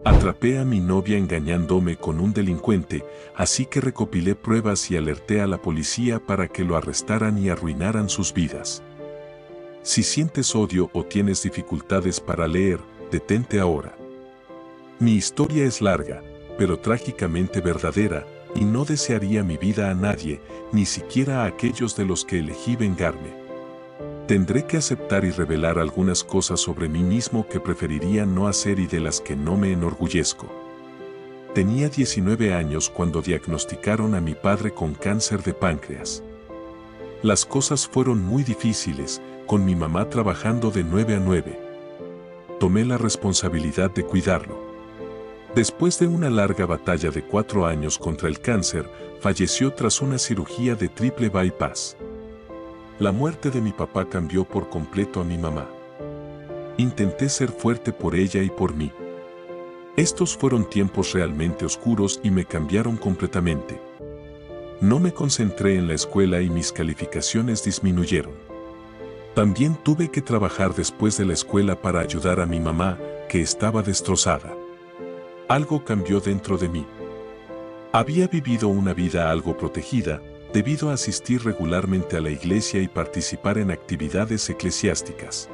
Atrapé a mi novia engañándome con un delincuente, así que recopilé pruebas y alerté a la policía para que lo arrestaran y arruinaran sus vidas. Si sientes odio o tienes dificultades para leer, detente ahora. Mi historia es larga, pero trágicamente verdadera, y no desearía mi vida a nadie, ni siquiera a aquellos de los que elegí vengarme. Tendré que aceptar y revelar algunas cosas sobre mí mismo que preferiría no hacer y de las que no me enorgullezco. Tenía 19 años cuando diagnosticaron a mi padre con cáncer de páncreas. Las cosas fueron muy difíciles, con mi mamá trabajando de 9 a 9. Tomé la responsabilidad de cuidarlo. Después de una larga batalla de 4 años contra el cáncer, falleció tras una cirugía de triple bypass. La muerte de mi papá cambió por completo a mi mamá. Intenté ser fuerte por ella y por mí. Estos fueron tiempos realmente oscuros y me cambiaron completamente. No me concentré en la escuela y mis calificaciones disminuyeron. También tuve que trabajar después de la escuela para ayudar a mi mamá, que estaba destrozada. Algo cambió dentro de mí. Había vivido una vida algo protegida, debido a asistir regularmente a la iglesia y participar en actividades eclesiásticas.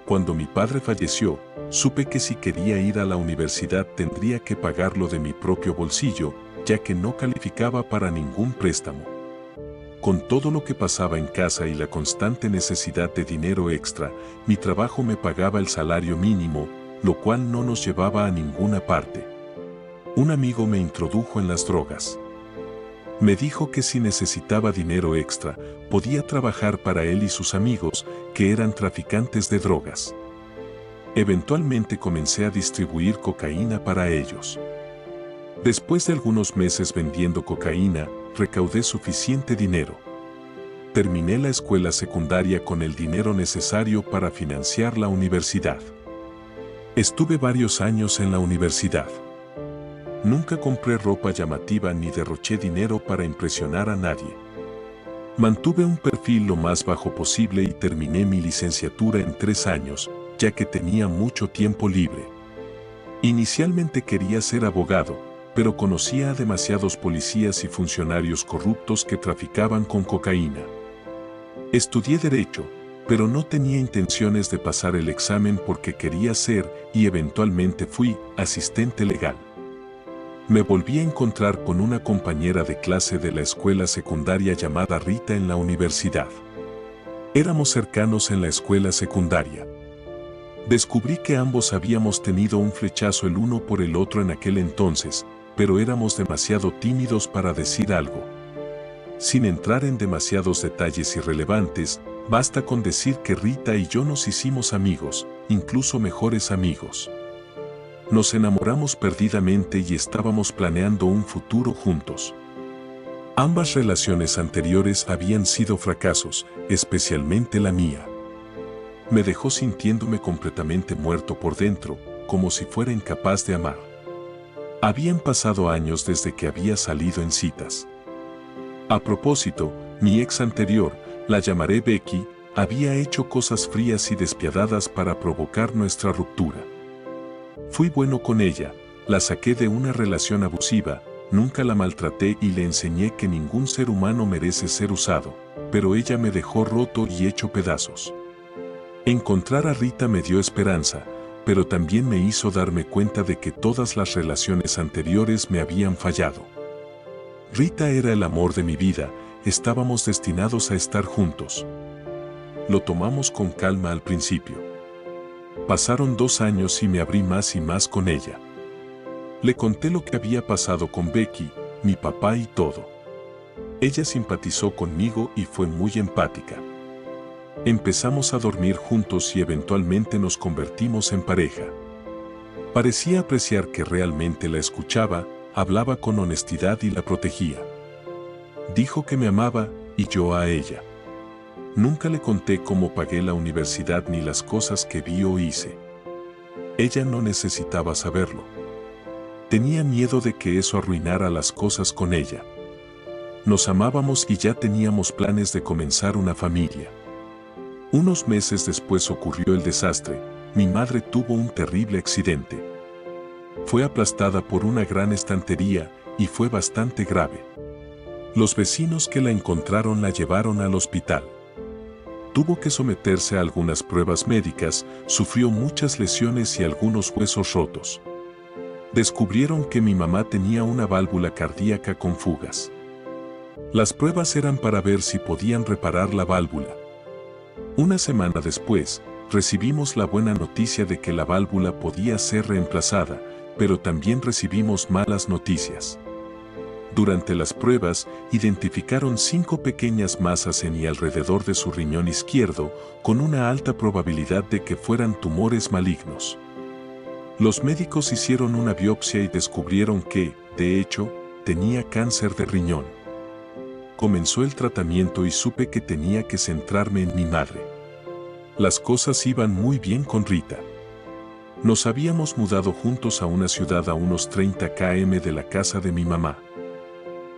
Cuando mi padre falleció, supe que si quería ir a la universidad tendría que pagarlo de mi propio bolsillo, ya que no calificaba para ningún préstamo. Con todo lo que pasaba en casa y la constante necesidad de dinero extra, mi trabajo me pagaba el salario mínimo, lo cual no nos llevaba a ninguna parte. Un amigo me introdujo en las drogas. Me dijo que si necesitaba dinero extra, podía trabajar para él y sus amigos, que eran traficantes de drogas. Eventualmente comencé a distribuir cocaína para ellos. Después de algunos meses vendiendo cocaína, recaudé suficiente dinero. Terminé la escuela secundaria con el dinero necesario para financiar la universidad. Estuve varios años en la universidad. Nunca compré ropa llamativa ni derroché dinero para impresionar a nadie. Mantuve un perfil lo más bajo posible y terminé mi licenciatura en 3 años, ya que tenía mucho tiempo libre. Inicialmente quería ser abogado, pero conocía a demasiados policías y funcionarios corruptos que traficaban con cocaína. Estudié Derecho, pero no tenía intenciones de pasar el examen porque quería ser, y eventualmente fui, asistente legal. Me volví a encontrar con una compañera de clase de la escuela secundaria llamada Rita en la universidad. Éramos cercanos en la escuela secundaria. Descubrí que ambos habíamos tenido un flechazo el uno por el otro en aquel entonces, pero éramos demasiado tímidos para decir algo. Sin entrar en demasiados detalles irrelevantes, basta con decir que Rita y yo nos hicimos amigos, incluso mejores amigos. Nos enamoramos perdidamente y estábamos planeando un futuro juntos. Ambas relaciones anteriores habían sido fracasos, especialmente la mía. Me dejó sintiéndome completamente muerto por dentro, como si fuera incapaz de amar. Habían pasado años desde que había salido en citas. A propósito, mi ex anterior, la llamaré Becky, había hecho cosas frías y despiadadas para provocar nuestra ruptura. Fui bueno con ella, la saqué de una relación abusiva, nunca la maltraté y le enseñé que ningún ser humano merece ser usado, pero ella me dejó roto y hecho pedazos. Encontrar a Rita me dio esperanza, pero también me hizo darme cuenta de que todas las relaciones anteriores me habían fallado. Rita era el amor de mi vida, estábamos destinados a estar juntos. Lo tomamos con calma al principio. Pasaron 2 años y me abrí más y más con ella. Le conté lo que había pasado con Becky, mi papá y todo. Ella simpatizó conmigo y fue muy empática. Empezamos a dormir juntos y eventualmente nos convertimos en pareja. Parecía apreciar que realmente la escuchaba, hablaba con honestidad y la protegía. Dijo que me amaba y yo a ella. Nunca le conté cómo pagué la universidad ni las cosas que vi o hice. Ella no necesitaba saberlo. Tenía miedo de que eso arruinara las cosas con ella. Nos amábamos y ya teníamos planes de comenzar una familia. Unos meses después ocurrió el desastre, mi madre tuvo un terrible accidente. Fue aplastada por una gran estantería y fue bastante grave. Los vecinos que la encontraron la llevaron al hospital. Tuvo que someterse a algunas pruebas médicas, sufrió muchas lesiones y algunos huesos rotos. Descubrieron que mi mamá tenía una válvula cardíaca con fugas. Las pruebas eran para ver si podían reparar la válvula. Una semana después, recibimos la buena noticia de que la válvula podía ser reemplazada, pero también recibimos malas noticias. Durante las pruebas, identificaron 5 pequeñas masas en y alrededor de su riñón izquierdo, con una alta probabilidad de que fueran tumores malignos. Los médicos hicieron una biopsia y descubrieron que, de hecho, tenía cáncer de riñón. Comenzó el tratamiento y supe que tenía que centrarme en mi madre. Las cosas iban muy bien con Rita. Nos habíamos mudado juntos a una ciudad a unos 30 km de la casa de mi mamá.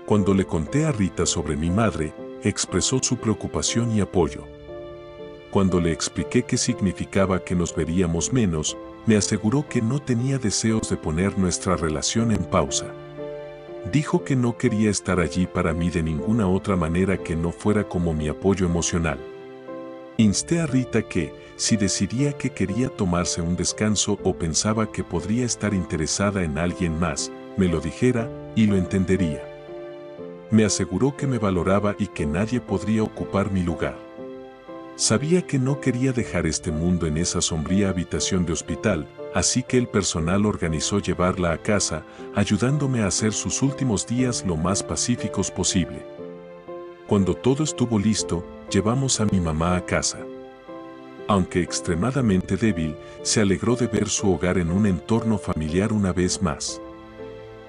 Cuando le conté a Rita sobre mi madre, expresó su preocupación y apoyo. Cuando le expliqué qué significaba que nos veríamos menos, me aseguró que no tenía deseos de poner nuestra relación en pausa. Dijo que no quería estar allí para mí de ninguna otra manera que no fuera como mi apoyo emocional. Insté a Rita que, si decidía que quería tomarse un descanso o pensaba que podría estar interesada en alguien más, me lo dijera y lo entendería. Me aseguró que me valoraba y que nadie podría ocupar mi lugar. Sabía que no quería dejar este mundo en esa sombría habitación de hospital, así que el personal organizó llevarla a casa, ayudándome a hacer sus últimos días lo más pacíficos posible. Cuando todo estuvo listo, llevamos a mi mamá a casa. Aunque extremadamente débil, se alegró de ver su hogar en un entorno familiar una vez más.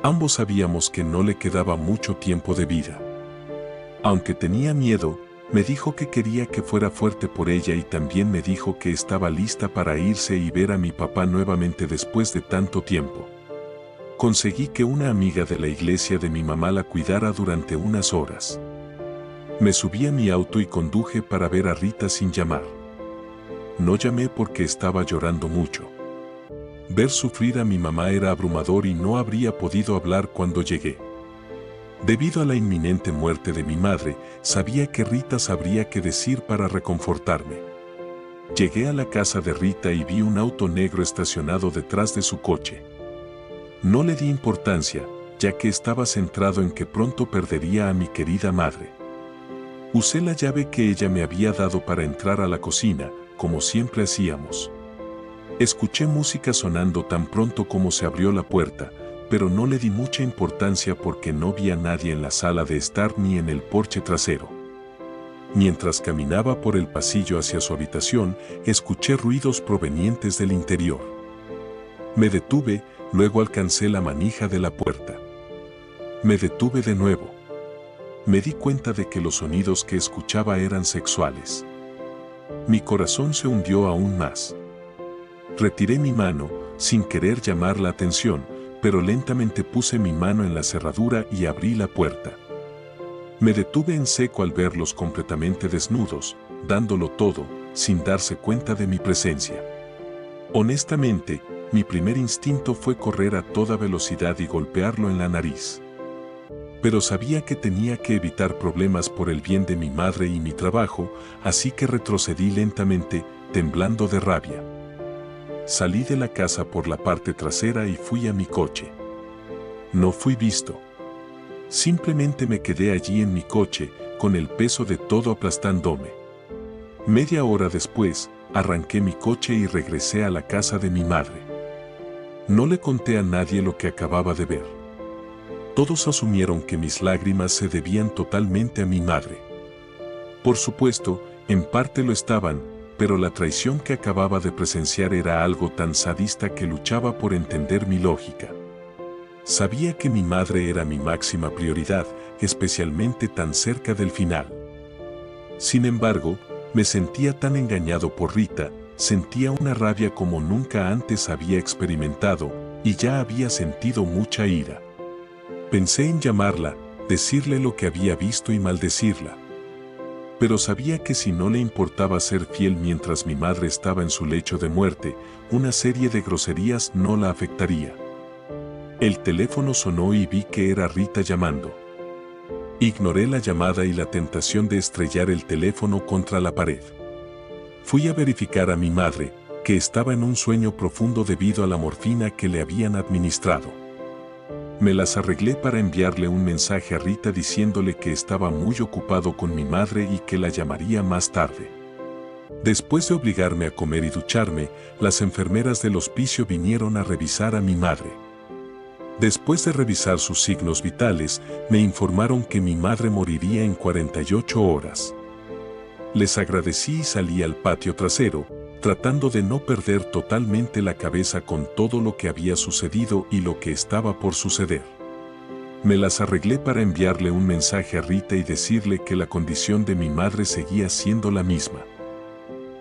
Ambos sabíamos que no le quedaba mucho tiempo de vida. Aunque tenía miedo, me dijo que quería que fuera fuerte por ella y también me dijo que estaba lista para irse y ver a mi papá nuevamente después de tanto tiempo. Conseguí que una amiga de la iglesia de mi mamá la cuidara durante unas horas. Me subí a mi auto y conduje para ver a Rita sin llamar. No llamé porque estaba llorando mucho. Ver sufrir a mi mamá era abrumador y no habría podido hablar cuando llegué. Debido a la inminente muerte de mi madre, sabía que Rita sabría qué decir para reconfortarme. Llegué a la casa de Rita y vi un auto negro estacionado detrás de su coche. No le di importancia, ya que estaba centrado en que pronto perdería a mi querida madre. Usé la llave que ella me había dado para entrar a la cocina, como siempre hacíamos. Escuché música sonando tan pronto como se abrió la puerta, pero no le di mucha importancia porque no vi a nadie en la sala de estar ni en el porche trasero. Mientras caminaba por el pasillo hacia su habitación, escuché ruidos provenientes del interior. Me detuve, luego alcancé la manija de la puerta. Me detuve de nuevo. Me di cuenta de que los sonidos que escuchaba eran sexuales. Mi corazón se hundió aún más. Retiré mi mano, sin querer llamar la atención, pero lentamente puse mi mano en la cerradura y abrí la puerta. Me detuve en seco al verlos completamente desnudos, dándolo todo, sin darse cuenta de mi presencia. Honestamente, mi primer instinto fue correr a toda velocidad y golpearlo en la nariz. Pero sabía que tenía que evitar problemas por el bien de mi madre y mi trabajo, así que retrocedí lentamente, temblando de rabia. Salí de la casa por la parte trasera y fui a mi coche. No fui visto. Simplemente me quedé allí en mi coche, con el peso de todo aplastándome. Media hora después, arranqué mi coche y regresé a la casa de mi madre. No le conté a nadie lo que acababa de ver. Todos asumieron que mis lágrimas se debían totalmente a mi madre. Por supuesto, en parte lo estaban, pero la traición que acababa de presenciar era algo tan sadista que luchaba por entender mi lógica. Sabía que mi madre era mi máxima prioridad, especialmente tan cerca del final. Sin embargo, me sentía tan engañado por Rita, sentía una rabia como nunca antes había experimentado, y ya había sentido mucha ira. Pensé en llamarla, decirle lo que había visto y maldecirla. Pero sabía que si no le importaba ser fiel mientras mi madre estaba en su lecho de muerte, una serie de groserías no la afectaría. El teléfono sonó y vi que era Rita llamando. Ignoré la llamada y la tentación de estrellar el teléfono contra la pared. Fui a verificar a mi madre, que estaba en un sueño profundo debido a la morfina que le habían administrado. Me las arreglé para enviarle un mensaje a Rita diciéndole que estaba muy ocupado con mi madre y que la llamaría más tarde. Después de obligarme a comer y ducharme, las enfermeras del hospicio vinieron a revisar a mi madre. Después de revisar sus signos vitales, me informaron que mi madre moriría en 48 horas. Les agradecí y salí al patio trasero, tratando de no perder totalmente la cabeza con todo lo que había sucedido y lo que estaba por suceder. Me las arreglé para enviarle un mensaje a Rita y decirle que la condición de mi madre seguía siendo la misma.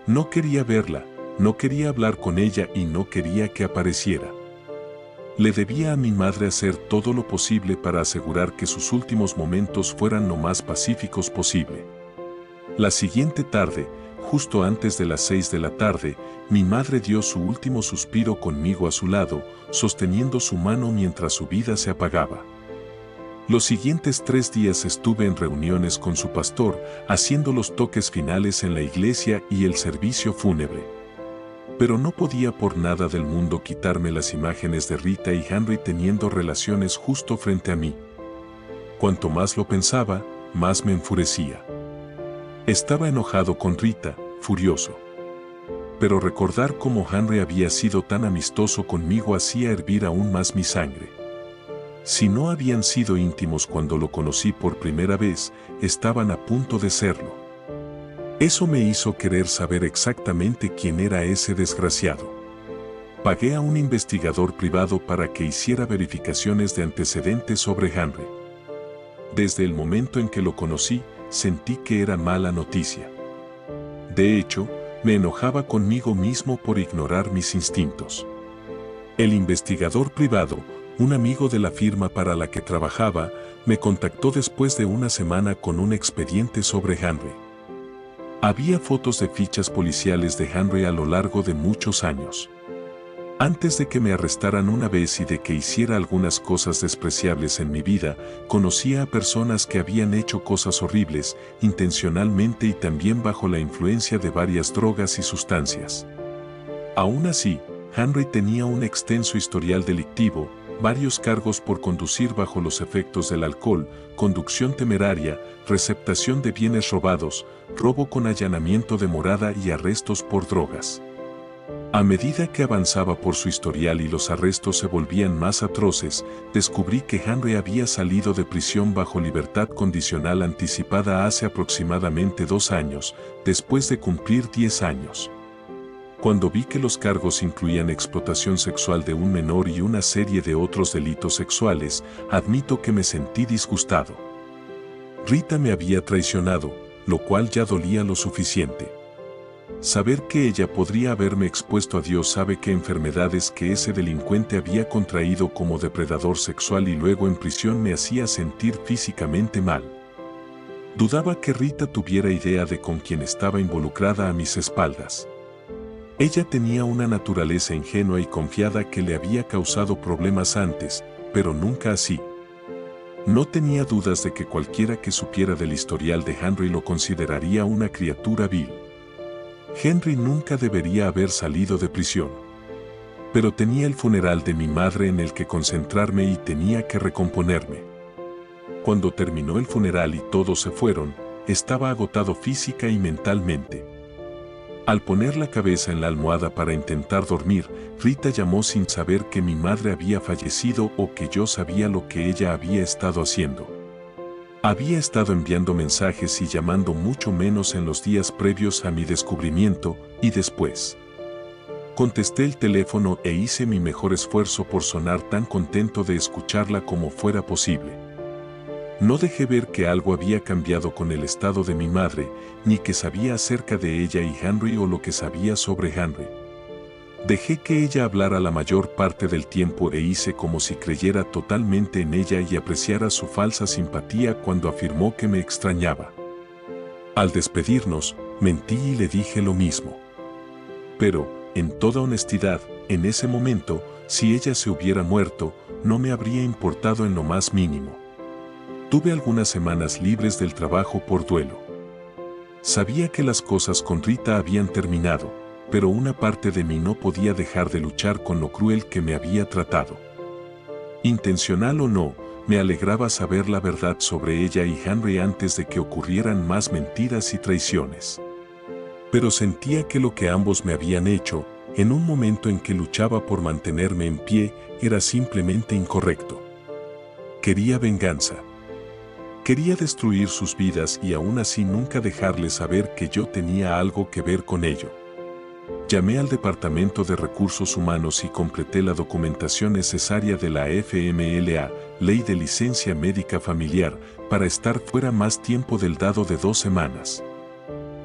No quería verla, no quería hablar con ella y no quería que apareciera. Le debía a mi madre hacer todo lo posible para asegurar que sus últimos momentos fueran lo más pacíficos posible. La siguiente tarde, justo antes de las 6 de la tarde, mi madre dio su último suspiro conmigo a su lado, sosteniendo su mano mientras su vida se apagaba. Los siguientes 3 días estuve en reuniones con su pastor, haciendo los toques finales en la iglesia y el servicio fúnebre. Pero no podía por nada del mundo quitarme las imágenes de Rita y Henry teniendo relaciones justo frente a mí. Cuanto más lo pensaba, más me enfurecía. Estaba enojado con Rita, furioso. Pero recordar cómo Henry había sido tan amistoso conmigo hacía hervir aún más mi sangre. Si no habían sido íntimos cuando lo conocí por primera vez, estaban a punto de serlo. Eso me hizo querer saber exactamente quién era ese desgraciado. Pagué a un investigador privado para que hiciera verificaciones de antecedentes sobre Henry. Desde el momento en que lo conocí, sentí que era mala noticia. De hecho, me enojaba conmigo mismo por ignorar mis instintos. El investigador privado, un amigo de la firma para la que trabajaba, me contactó después de una semana con un expediente sobre Henry. Había fotos de fichas policiales de Henry a lo largo de muchos años. Antes de que me arrestaran una vez y de que hiciera algunas cosas despreciables en mi vida, conocía a personas que habían hecho cosas horribles, intencionalmente y también bajo la influencia de varias drogas y sustancias. Aún así, Henry tenía un extenso historial delictivo, varios cargos por conducir bajo los efectos del alcohol, conducción temeraria, receptación de bienes robados, robo con allanamiento de morada y arrestos por drogas. A medida que avanzaba por su historial y los arrestos se volvían más atroces, descubrí que Henry había salido de prisión bajo libertad condicional anticipada hace aproximadamente 2 años, después de cumplir 10 años. Cuando vi que los cargos incluían explotación sexual de un menor y una serie de otros delitos sexuales, admito que me sentí disgustado. Rita me había traicionado, lo cual ya dolía lo suficiente. Saber que ella podría haberme expuesto a Dios sabe qué enfermedades que ese delincuente había contraído como depredador sexual y luego en prisión me hacía sentir físicamente mal. Dudaba que Rita tuviera idea de con quién estaba involucrada a mis espaldas. Ella tenía una naturaleza ingenua y confiada que le había causado problemas antes, pero nunca así. No tenía dudas de que cualquiera que supiera del historial de Henry lo consideraría una criatura vil. Henry nunca debería haber salido de prisión. Pero tenía el funeral de mi madre en el que concentrarme y tenía que recomponerme. Cuando terminó el funeral y todos se fueron, estaba agotado física y mentalmente. Al poner la cabeza en la almohada para intentar dormir, Rita llamó sin saber que mi madre había fallecido o que yo sabía lo que ella había estado haciendo. Había estado enviando mensajes y llamando mucho menos en los días previos a mi descubrimiento, y después. Contesté el teléfono e hice mi mejor esfuerzo por sonar tan contento de escucharla como fuera posible. No dejé ver que algo había cambiado con el estado de mi madre, ni que sabía acerca de ella y Henry o lo que sabía sobre Henry. Dejé que ella hablara la mayor parte del tiempo e hice como si creyera totalmente en ella y apreciara su falsa simpatía cuando afirmó que me extrañaba. Al despedirnos, mentí y le dije lo mismo. Pero, en toda honestidad, en ese momento, si ella se hubiera muerto, no me habría importado en lo más mínimo. Tuve algunas semanas libres del trabajo por duelo. Sabía que las cosas con Rita habían terminado, pero una parte de mí no podía dejar de luchar con lo cruel que me había tratado. Intencional o no, me alegraba saber la verdad sobre ella y Henry antes de que ocurrieran más mentiras y traiciones. Pero sentía que lo que ambos me habían hecho, en un momento en que luchaba por mantenerme en pie, era simplemente incorrecto. Quería venganza. Quería destruir sus vidas y aún así nunca dejarles saber que yo tenía algo que ver con ello. Llamé al Departamento de Recursos Humanos y completé la documentación necesaria de la FMLA, Ley de Licencia Médica Familiar, para estar fuera más tiempo del dado de 2 semanas.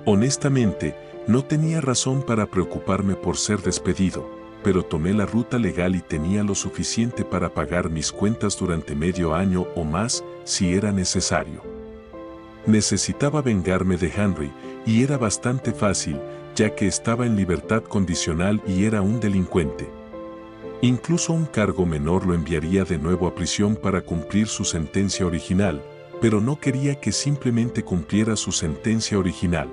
Honestamente, no tenía razón para preocuparme por ser despedido, pero tomé la ruta legal y tenía lo suficiente para pagar mis cuentas durante medio año o más, si era necesario. Necesitaba vengarme de Henry, y era bastante fácil, ya que estaba en libertad condicional y era un delincuente. Incluso un cargo menor lo enviaría de nuevo a prisión para cumplir su sentencia original, pero no quería que simplemente cumpliera su sentencia original.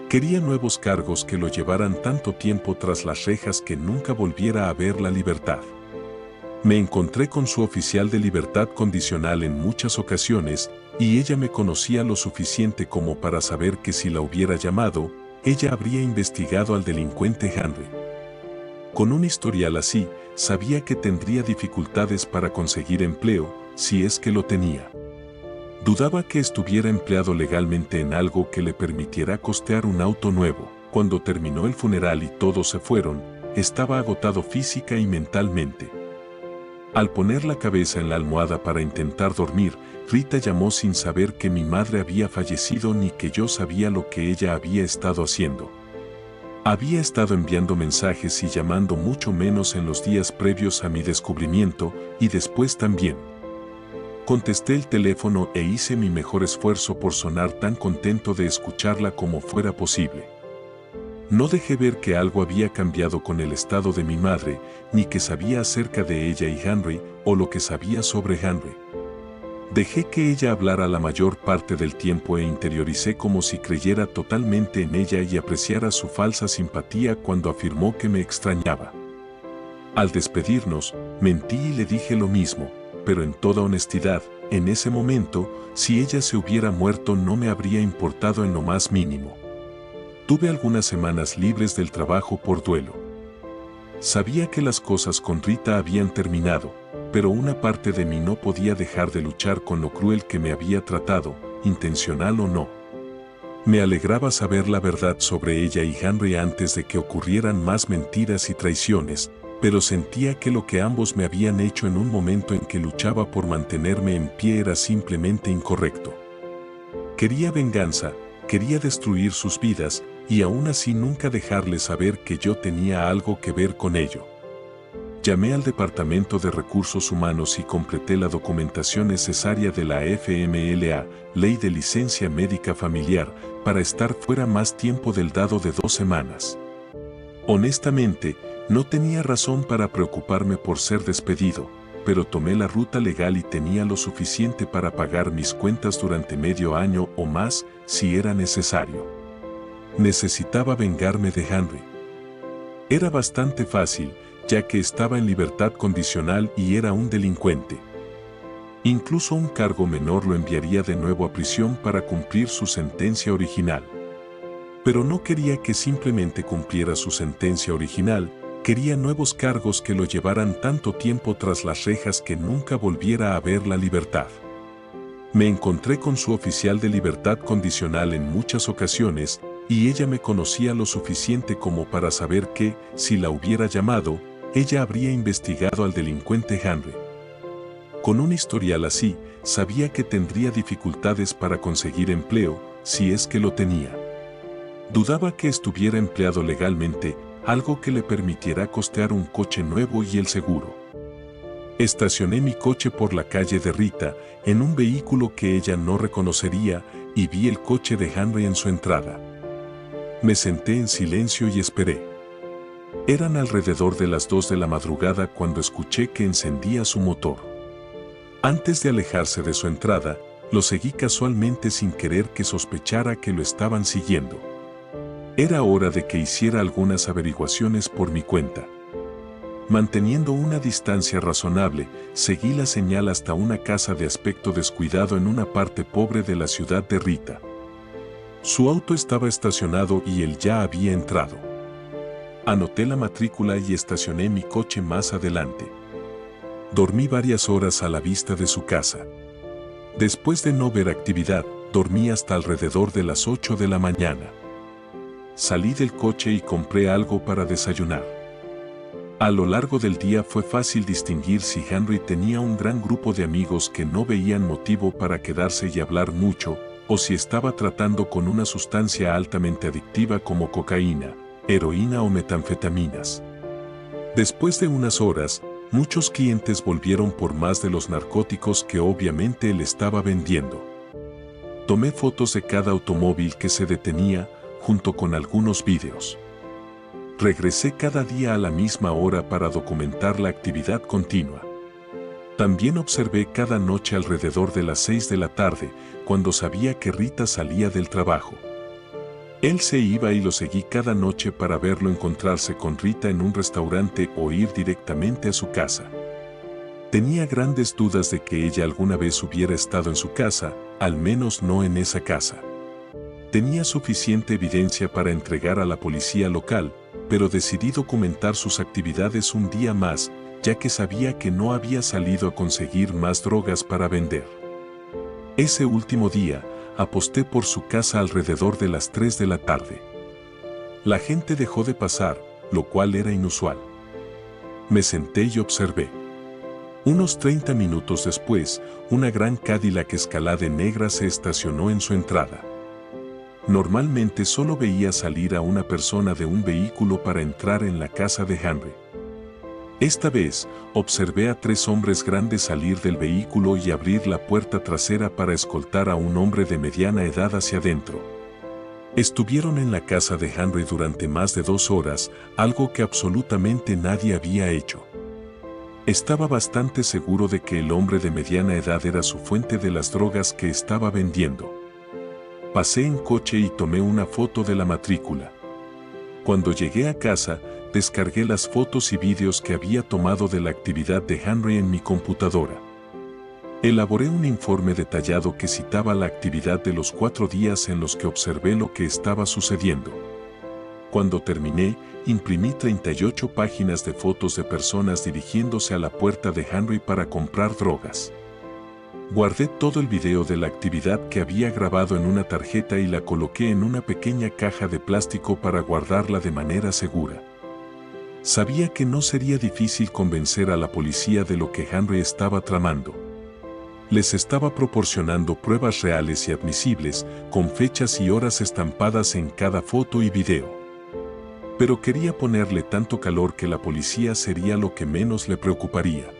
Quería nuevos cargos que lo llevaran tanto tiempo tras las rejas que nunca volviera a ver la libertad. Me encontré con su oficial de libertad condicional en muchas ocasiones, y ella me conocía lo suficiente como para saber que si la hubiera llamado, ella habría investigado al delincuente Henry. Con un historial así, sabía que tendría dificultades para conseguir empleo, si es que lo tenía. Dudaba que estuviera empleado legalmente en algo que le permitiera costear un auto nuevo. Cuando terminó el funeral y todos se fueron, estaba agotado física y mentalmente. Al poner la cabeza en la almohada para intentar dormir, Rita llamó sin saber que mi madre había fallecido ni que yo sabía lo que ella había estado haciendo. Había estado enviando mensajes y llamando mucho menos en los días previos a mi descubrimiento, y después también. Contesté el teléfono e hice mi mejor esfuerzo por sonar tan contento de escucharla como fuera posible. No dejé ver que algo había cambiado con el estado de mi madre, ni que sabía acerca de ella y Henry, o lo que sabía sobre Henry. Dejé que ella hablara la mayor parte del tiempo e interioricé como si creyera totalmente en ella y apreciara su falsa simpatía cuando afirmó que me extrañaba. Al despedirnos, mentí y le dije lo mismo, pero en toda honestidad, en ese momento, si ella se hubiera muerto no me habría importado en lo más mínimo. Tuve algunas semanas libres del trabajo por duelo. Sabía que las cosas con Rita habían terminado, pero una parte de mí no podía dejar de luchar con lo cruel que me había tratado, intencional o no. Me alegraba saber la verdad sobre ella y Henry antes de que ocurrieran más mentiras y traiciones, pero sentía que lo que ambos me habían hecho en un momento en que luchaba por mantenerme en pie era simplemente incorrecto. Quería venganza, quería destruir sus vidas, y aún así nunca dejarles saber que yo tenía algo que ver con ello. Llamé al Departamento de Recursos Humanos y completé la documentación necesaria de la FMLA, Ley de Licencia Médica Familiar, para estar fuera más tiempo del dado de 2 semanas. Honestamente, no tenía razón para preocuparme por ser despedido, pero tomé la ruta legal y tenía lo suficiente para pagar mis cuentas durante medio año o más, si era necesario. Necesitaba vengarme de Henry. Era bastante fácil, ya que estaba en libertad condicional y era un delincuente. Incluso un cargo menor lo enviaría de nuevo a prisión para cumplir su sentencia original. Pero no quería que simplemente cumpliera su sentencia original, quería nuevos cargos que lo llevaran tanto tiempo tras las rejas que nunca volviera a ver la libertad. Me encontré con su oficial de libertad condicional en muchas ocasiones, y ella me conocía lo suficiente como para saber que, si la hubiera llamado, ella habría investigado al delincuente Henry. Con un historial así, sabía que tendría dificultades para conseguir empleo, si es que lo tenía. Dudaba que estuviera empleado legalmente, algo que le permitiera costear un coche nuevo y el seguro. Estacioné mi coche por la calle de Rita, en un vehículo que ella no reconocería, y vi el coche de Henry en su entrada. Me senté en silencio y esperé. Eran alrededor de las 2 de la madrugada cuando escuché que encendía su motor. Antes de alejarse de su entrada, lo seguí casualmente sin querer que sospechara que lo estaban siguiendo. Era hora de que hiciera algunas averiguaciones por mi cuenta. Manteniendo una distancia razonable, seguí la señal hasta una casa de aspecto descuidado en una parte pobre de la ciudad de Rita. Su auto estaba estacionado y él ya había entrado. Anoté la matrícula y estacioné mi coche más adelante. Dormí varias horas a la vista de su casa. Después de no ver actividad, dormí hasta alrededor de las 8 de la mañana. Salí del coche y compré algo para desayunar. A lo largo del día fue fácil distinguir si Henry tenía un gran grupo de amigos que no veían motivo para quedarse y hablar mucho, o si estaba tratando con una sustancia altamente adictiva como cocaína, heroína o metanfetaminas. Después de unas horas, muchos clientes volvieron por más de los narcóticos que obviamente él estaba vendiendo. Tomé fotos de cada automóvil que se detenía, junto con algunos vídeos. Regresé cada día a la misma hora para documentar la actividad continua. También observé cada noche alrededor de las 6 de la tarde, cuando sabía que Rita salía del trabajo. Él se iba y lo seguí cada noche para verlo encontrarse con Rita en un restaurante o ir directamente a su casa. Tenía grandes dudas de que ella alguna vez hubiera estado en su casa, al menos no en esa casa. Tenía suficiente evidencia para entregar a la policía local, pero decidí documentar sus actividades un día más, ya que sabía que no había salido a conseguir más drogas para vender. Ese último día, aposté por su casa alrededor de las 3 de la tarde. La gente dejó de pasar, lo cual era inusual. Me senté y observé. Unos 30 minutos después, una gran Cadillac Escalade negra se estacionó en su entrada. Normalmente solo veía salir a una persona de un vehículo para entrar en la casa de Henry. Esta vez, observé a 3 hombres grandes salir del vehículo y abrir la puerta trasera para escoltar a un hombre de mediana edad hacia adentro. Estuvieron en la casa de Henry durante más de 2 horas, algo que absolutamente nadie había hecho. Estaba bastante seguro de que el hombre de mediana edad era su fuente de las drogas que estaba vendiendo. Pasé en coche y tomé una foto de la matrícula. Cuando llegué a casa, descargué las fotos y vídeos que había tomado de la actividad de Henry en mi computadora. Elaboré un informe detallado que citaba la actividad de los 4 días en los que observé lo que estaba sucediendo. Cuando terminé, imprimí 38 páginas de fotos de personas dirigiéndose a la puerta de Henry para comprar drogas. Guardé todo el video de la actividad que había grabado en una tarjeta y la coloqué en una pequeña caja de plástico para guardarla de manera segura. Sabía que no sería difícil convencer a la policía de lo que Henry estaba tramando. Les estaba proporcionando pruebas reales y admisibles, con fechas y horas estampadas en cada foto y video. Pero quería ponerle tanto calor que la policía sería lo que menos le preocuparía.